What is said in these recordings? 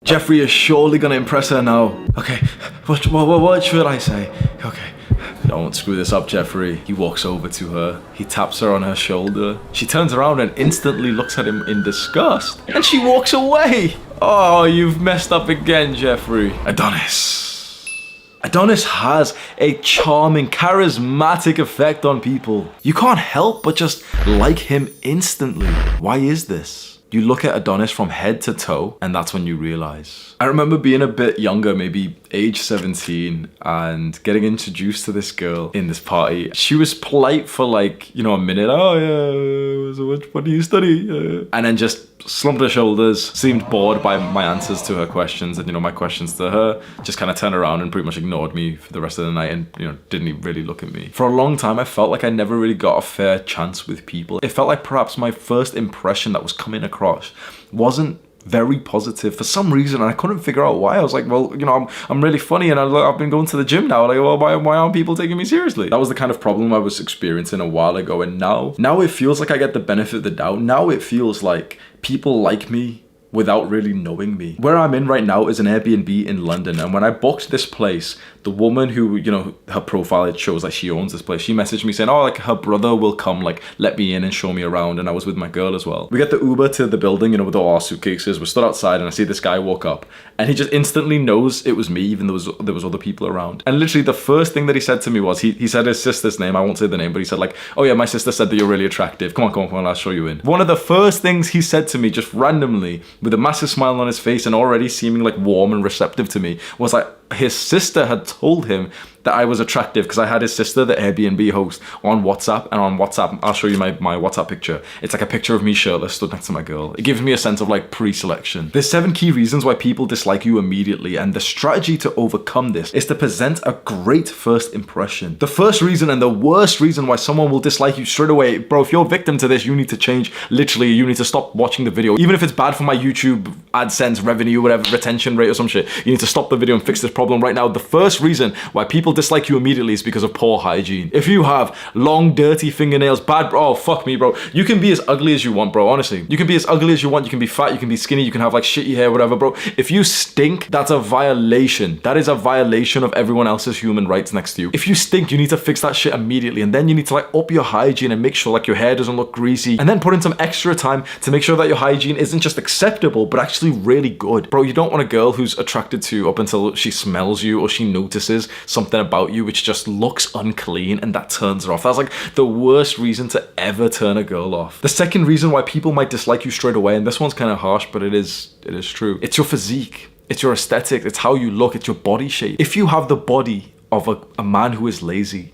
Jeffrey is surely gonna impress her now. Okay, what should I say? Okay. Don't screw this up, Jeffrey. He walks over to her. He taps her on her shoulder. She turns around and instantly looks at him in disgust. And she walks away. Oh, you've messed up again, Jeffrey. Adonis. Adonis has a charming, charismatic effect on people. You can't help but just like him instantly. Why is this? You look at Adonis from head to toe, and that's when you realize. I remember being a bit younger, maybe age 17, and getting introduced to this girl in this party. She was polite for like, you know, a minute. Oh yeah, so what do you study? And then just slumped her shoulders, seemed bored by my answers to her questions, and, you know, my questions to her, just kind of turned around and pretty much ignored me for the rest of the night and, you know, didn't even really look at me. For a long time, I felt like I never really got a fair chance with people. It felt like perhaps my first impression that was coming across wasn't very positive for some reason, and I couldn't figure out why. I was like, well, you know, I'm really funny, and I've been going to the gym now. Like, well, why aren't people taking me seriously? That was the kind of problem I was experiencing a while ago, and now it feels like I get the benefit of the doubt. Now it feels like people like me without really knowing me. Where I'm in right now is an Airbnb in London, and when I booked this place, the woman who, you know, her profile, it shows like she owns this place, she messaged me saying, oh, like her brother will come, like, let me in and show me around, and I was with my girl as well. We get the Uber to the building, you know, with all our suitcases. We're stood outside, and I see this guy walk up, and he just instantly knows it was me, even though there was other people around. And literally the first thing that he said to me was, he said his sister's name, I won't say the name, but he said like, oh yeah, my sister said that you're really attractive. Come on, I'll show you in. One of the first things he said to me, just randomly, with a massive smile on his face and already seeming like warm and receptive to me, was like, his sister had told him that I was attractive because I had his sister, the Airbnb host, on WhatsApp, and on WhatsApp, I'll show you my WhatsApp picture. It's like a picture of me shirtless stood next to my girl. It gives me a sense of like pre-selection. There's 7 key reasons why people dislike you immediately, and the strategy to overcome this is to present a great first impression. The first reason and the worst reason why someone will dislike you straight away, bro, if you're a victim to this, you need to change. Literally, you need to stop watching the video. Even if it's bad for my YouTube AdSense revenue, whatever, retention rate or some shit, you need to stop the video and fix this problem right now. The first reason why people dislike you immediately is because of poor hygiene. If you have long, dirty fingernails, oh, fuck me, bro. You can be as ugly as you want, bro, honestly. You can be as ugly as you want. You can be fat, you can be skinny, you can have like shitty hair, whatever, bro. If you stink, that's a violation. That is a violation of everyone else's human rights next to you. If you stink, you need to fix that shit immediately, and then you need to like up your hygiene and make sure like your hair doesn't look greasy, and then put in some extra time to make sure that your hygiene isn't just acceptable, but actually really good. Bro, you don't want a girl who's attracted to you up until she smells you or she notices something about you which just looks unclean, and that turns her off. That's like the worst reason to ever turn a girl off. The second reason why people might dislike you straight away, and this one's kind of harsh, but it is true. It's your physique. It's your aesthetic. It's how you look. It's your body shape. If you have the body of a man who is lazy,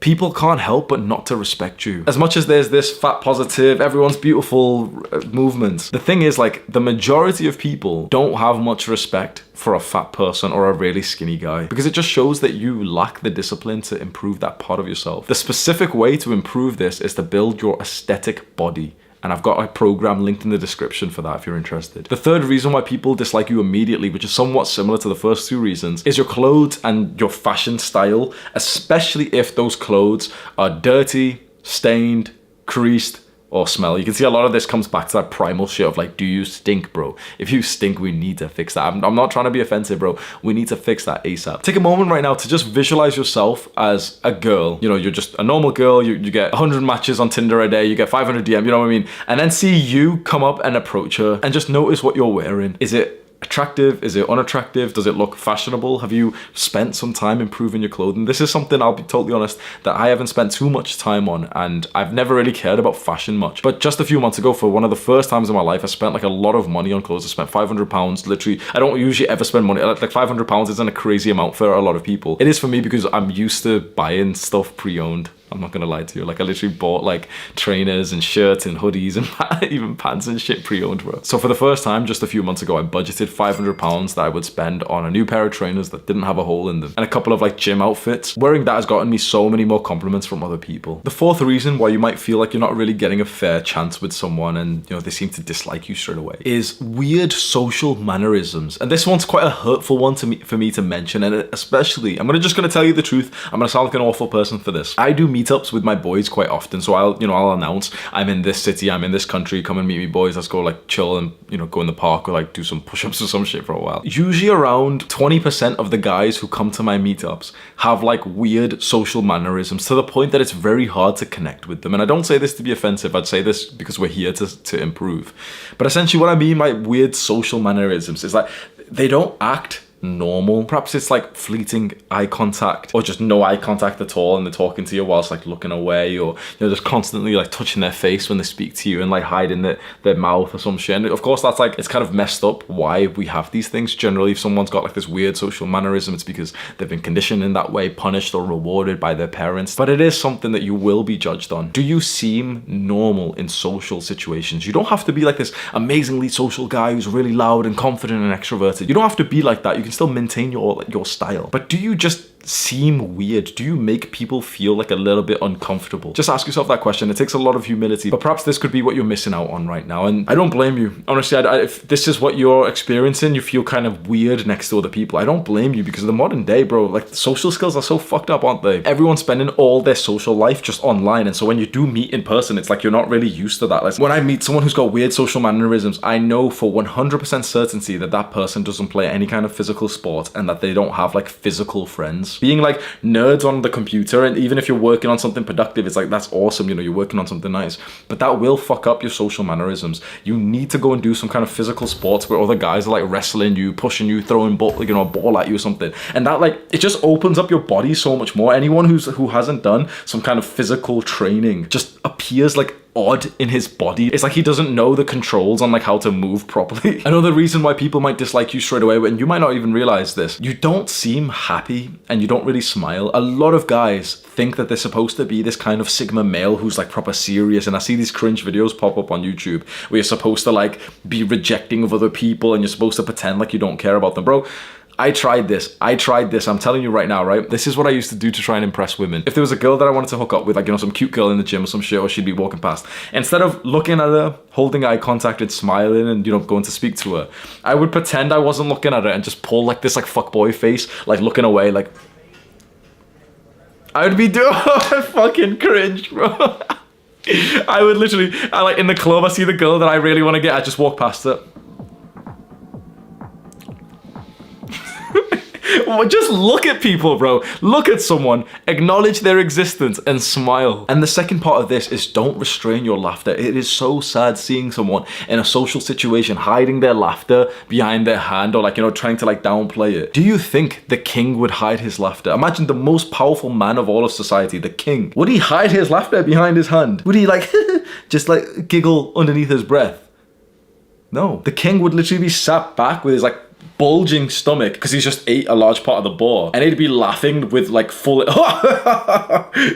people can't help but not to respect you. As much as there's this fat positive, everyone's beautiful movement, the thing is, like, the majority of people don't have much respect for a fat person or a really skinny guy, because it just shows that you lack the discipline to improve that part of yourself. The specific way to improve this is to build your aesthetic body. And I've got a program linked in the description for that if you're interested. The third reason why people dislike you immediately, which is somewhat similar to the first 2 reasons, is your clothes and your fashion style, especially if those clothes are dirty, stained, creased, or smell. You can see a lot of this comes back to that primal shit of like, do you stink, bro? If you stink, we need to fix that. I'm not trying to be offensive, bro. We need to fix that ASAP. Take a moment right now to just visualize yourself as a girl. You know, you're just a normal girl. You get 100 matches on Tinder a day. You get 500 DM, you know what I mean? And then see you come up and approach her and just notice what you're wearing. Is it attractive? Is it unattractive? Does it look fashionable? Have you spent some time improving your clothing? This is something, I'll be totally honest, that I haven't spent too much time on, and I've never really cared about fashion much. But just a few months ago, for one of the first times in my life, I spent like a lot of money on clothes. I spent £500, literally. I don't usually ever spend money, like £500 isn't a crazy amount for a lot of people. It is for me because I'm used to buying stuff pre-owned. I'm not gonna lie to you. Like, I literally bought like trainers and shirts and hoodies and even pants and shit pre-owned, bro. So for the first time, just a few months ago, I budgeted £500 that I would spend on a new pair of trainers that didn't have a hole in them and a couple of like gym outfits. Wearing that has gotten me so many more compliments from other people. The fourth reason why you might feel like you're not really getting a fair chance with someone, and you know, they seem to dislike you straight away, is weird social mannerisms. And this one's quite a hurtful one for me to mention, and especially, I'm just gonna tell you the truth. I'm gonna sound like an awful person for this. I do media meetups with my boys quite often. So I'll announce I'm in this city, I'm in this country, come and meet me boys, let's go like chill and, go in the park or like do some push-ups or some shit for a while. Usually around 20% of the guys who come to my meetups have like weird social mannerisms to the point that it's very hard to connect with them. And I don't say this to be offensive, I'd say this because we're here to improve. But essentially what I mean by weird social mannerisms is that they don't act normal. Perhaps it's like fleeting eye contact or just no eye contact at all, and they're talking to you whilst like looking away, or just constantly like touching their face when they speak to you and like hiding their mouth or some shit. And of course that's like, it's kind of messed up why we have these things. Generally if someone's got like this weird social mannerism, it's because they've been conditioned in that way, punished or rewarded by their parents. But it is something that you will be judged on. Do you seem normal in social situations? You don't have to be like this amazingly social guy who's really loud and confident and extroverted. You don't have to be like that. You can still maintain your style. But do you just seem weird? Do you make people feel like a little bit uncomfortable? Just ask yourself that question. It takes a lot of humility, but perhaps this could be what you're missing out on right now. And I don't blame you. Honestly, if this is what you're experiencing, you feel kind of weird next to other people, I don't blame you, because in the modern day, bro, like social skills are so fucked up, aren't they? Everyone's spending all their social life just online. And so when you do meet in person, it's like you're not really used to that. Like when I meet someone who's got weird social mannerisms, I know for 100% certainty that that person doesn't play any kind of physical sport and that they don't have like physical friends. Being like nerds on the computer, and even if you're working on something productive, it's like, that's awesome, you're working on something nice, but that will fuck up your social mannerisms. You need to go and do some kind of physical sports where other guys are like wrestling you, pushing you, throwing a ball at you or something, and that like, it just opens up your body so much more. Anyone who hasn't done some kind of physical training just appears like odd in his body. It's like he doesn't know the controls on like how to move properly. Another reason why people might dislike you straight away, and you might not even realize this, you don't seem happy and you don't really smile. A lot of guys think that they're supposed to be this kind of sigma male who's like proper serious, and I see these cringe videos pop up on YouTube where you're supposed to like be rejecting of other people and you're supposed to pretend like you don't care about them. Bro, I tried this. I'm telling you right now, right? This is what I used to do to try and impress women. If there was a girl that I wanted to hook up with, like, some cute girl in the gym or some shit, or she'd be walking past, instead of looking at her, holding eye contact and smiling and, going to speak to her, I would pretend I wasn't looking at her and just pull like this like fuckboy face, like looking away, like I would be doing fucking cringe, bro. I would literally, like in the club, I see the girl that I really want to get, I just walk past her. Just look at people, bro. Look at someone, acknowledge their existence and smile. And the second part of this is, don't restrain your laughter. It is so sad seeing someone in a social situation hiding their laughter behind their hand, or like, trying to like downplay it. Do you think the king would hide his laughter? Imagine the most powerful man of all of society, the king. Would he hide his laughter behind his hand? Would he like just like giggle underneath his breath? No. The king would literally be sat back with his like bulging stomach because he's just ate a large part of the boar, and he'd be laughing with like full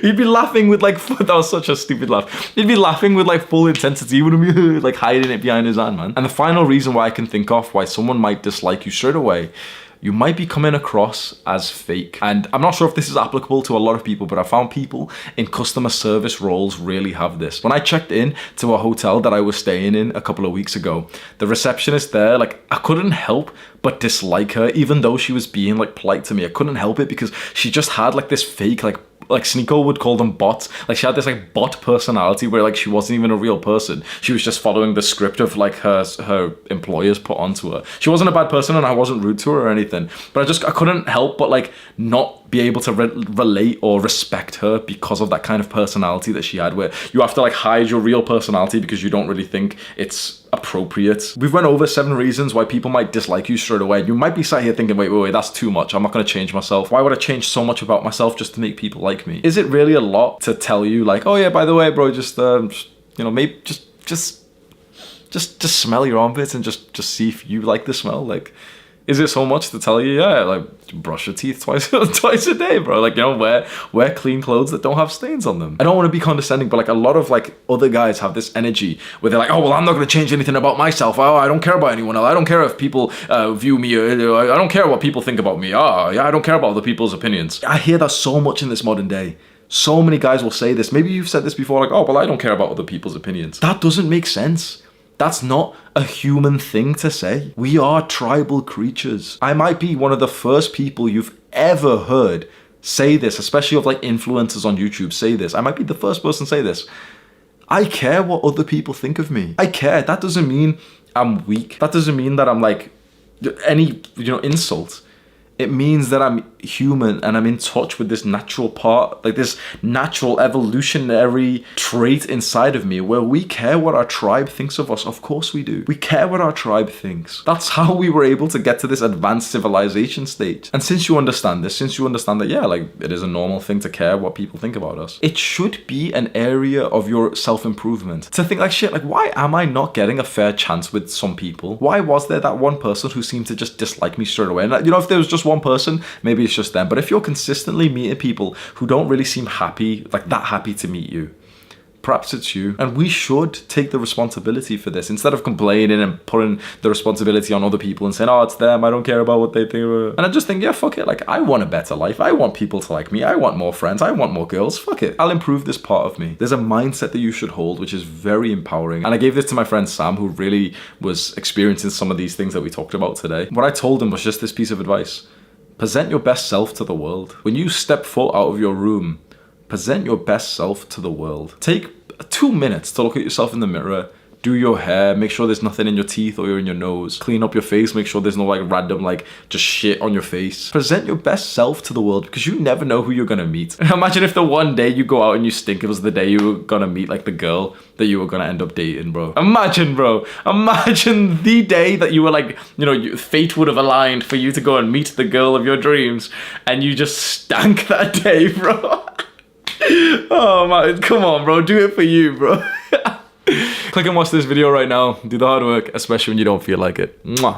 he'd be laughing with like that was such a stupid laugh. He'd be laughing with like full intensity. He wouldn't be like hiding it behind his hand, man. And the final reason why I can think of why someone might dislike you straight away, you might be coming across as fake. And I'm not sure if this is applicable to a lot of people, but I found people in customer service roles really have this. When I checked in to a hotel that I was staying in a couple of weeks ago, the receptionist there, like, I couldn't help but dislike her, even though she was being like polite to me. I couldn't help it because she just had like this fake, like Sneeko would call them bots. Like, she had this like bot personality where like she wasn't even a real person. She was just following the script of like her employers put onto her. She wasn't a bad person and I wasn't rude to her or anything, but I couldn't help but like not be able to relate or respect her because of that kind of personality that she had, where you have to like hide your real personality because you don't really think it's appropriate. We've went over 7 reasons why people might dislike you straight away. You might be sat here thinking, wait, that's too much. I'm not going to change myself. Why would I change so much about myself just to make people like me? Is it really a lot to tell you like, oh yeah, by the way, bro, just maybe just smell your armpits and just see if you like the smell? Like, is it so much to tell you? Yeah, like, brush your teeth twice a day, bro. Like, wear clean clothes that don't have stains on them. I don't want to be condescending, but like a lot of like other guys have this energy where they're like, oh, well, I'm not going to change anything about myself. Oh, I don't care about anyone else. I don't care if people view me. I don't care what people think about me. I don't care about other people's opinions. I hear that so much in this modern day. So many guys will say this. Maybe you've said this before, like, oh, well, I don't care about other people's opinions. That doesn't make sense. That's not a human thing to say. We are tribal creatures. I might be one of the first people you've ever heard say this, especially of like influencers on YouTube, say this. I might be the first person to say this. I care what other people think of me. I care. That doesn't mean I'm weak. That doesn't mean that I'm like any, insult. It means that I'm human and I'm in touch with this natural part, like this natural evolutionary trait inside of me where we care what our tribe thinks of us. Of course we do. We care what our tribe thinks. That's how we were able to get to this advanced civilization stage. And since you understand this, since you understand that, yeah, like it is a normal thing to care what people think about us, it should be an area of your self-improvement. To think like, shit, like why am I not getting a fair chance with some people? Why was there that one person who seemed to just dislike me straight away? And if there was just one person, maybe it's just them. But if you're consistently meeting people who don't really seem happy, like that happy to meet you, perhaps it's you. And we should take the responsibility for this instead of complaining and putting the responsibility on other people and saying, oh, it's them, I don't care about what they think. And I just think, yeah, fuck it. Like, I want a better life. I want people to like me. I want more friends. I want more girls. Fuck it. I'll improve this part of me. There's a mindset that you should hold, which is very empowering. And I gave this to my friend Sam, who really was experiencing some of these things that we talked about today. What I told him was just this piece of advice. Present your best self to the world. When you step foot out of your room, present your best self to the world. Take 2 minutes to look at yourself in the mirror, do your hair, make sure there's nothing in your teeth or in your nose, clean up your face, make sure there's no like random like just shit on your face. Present your best self to the world because you never know who you're gonna meet. Imagine if the one day you go out and you stink, it was the day you were gonna meet like the girl that you were gonna end up dating, bro. Imagine, bro. Imagine the day that you were like, fate would have aligned for you to go and meet the girl of your dreams and you just stank that day, bro. Oh man, come on, bro. Do it for you, bro. Click and watch this video right now. Do the hard work, especially when you don't feel like it. Mwah.